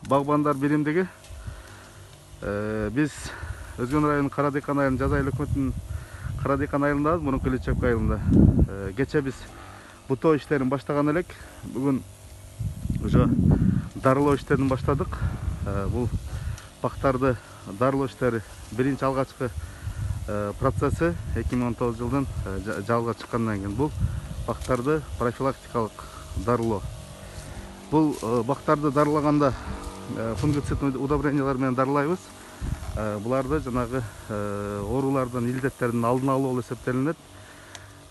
Багбандар биримдиги. Биз Өзгөн районунун Карадекан айылынын жаз айыл өкмөтүнүн Карадекан айылындабыз, мурунку Ильичевка айылында. Кече биз бутоо иштерин баштаган элек. Бүгүн уже дарылоо иштерин баштадык. Бул бактарды дарылоо иштери биринчи алгачкы процесси 2019 жылдын жалга чыккандан кийин бул бактарды профилактикалык дарылоо. Бул бактарды дарылаганда фунгицидный удобрениялар менен дарылайбыз. Буларды жанагы оорулардан, илдеттердин алдын алуу болуп эсептелинет.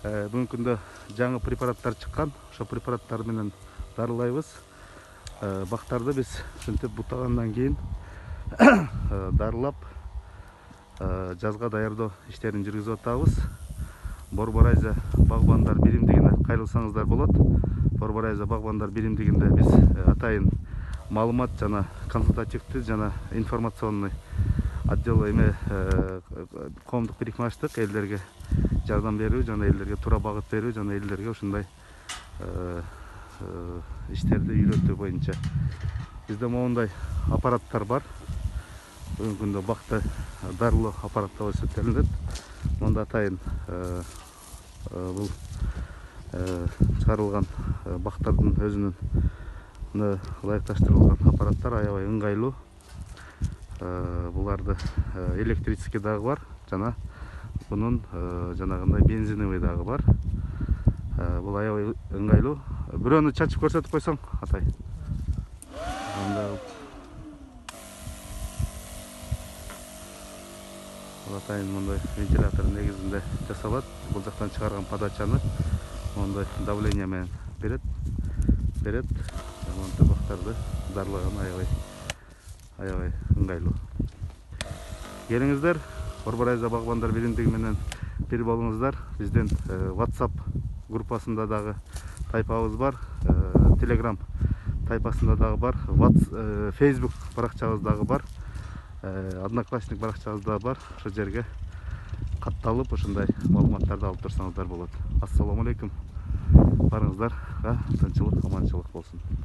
Бүгүнкү күндө жаңы препараттар чыккан. Ошо препараттар менен дарылайбыз. Бактарды биз ушинтип бутагандан кийин дарылап жазга даярдоо иштерин жүргүзүп атабыз. Борборайза Багбандар биримдигине кайрылсаңыздар болот. Борборайза Багбандар биримдигинде биз атайын маалымат жана консультативдүү жана информационный отдел коомдук бирикме ачтык. Элдерге жардам берүү жана элдерге туура багыт берүү жана элдерге ушундай иштерди үйрөтүү боюнча. Бизде моундай аппараттар бар. Бүгүнкү күндө бакты дарылоо аппараты болуп эсептелинет. Монда атайын бул чыгарылган бактардын өзүнүн ылайыкташтырылган аппараттар аябай ыңгайлуу. Буларды электрический дагы бар жана бунун жанагындай бензиновый дагы бар. Бул аябай ыңгайлуу. Бирөөнү чачып көрсөтүп койсоң, атай. Атайын мындай вентилятор негизинде жасалат. Бул жактан чыгарган подачаны мондай давление менен берет. Монтип бактарды дарылаган аябай ыңгайлуу. Келиңиздер, Борборайза Багбандар биримдиги менен бир болуңуздар. Биздин WhatsApp группасында дагы тайпабыз бар, Telegram тайпасында дагы бар, Facebook баракчабыз дагы бар, Одноклассник баракчабыз дагы бар. Ошол жерге катталып, ушундай маалыматтарды алып турсаңыздар болот. Ассаламу алейкум. Барыңыздарга тынчылык, аманчылык болсун.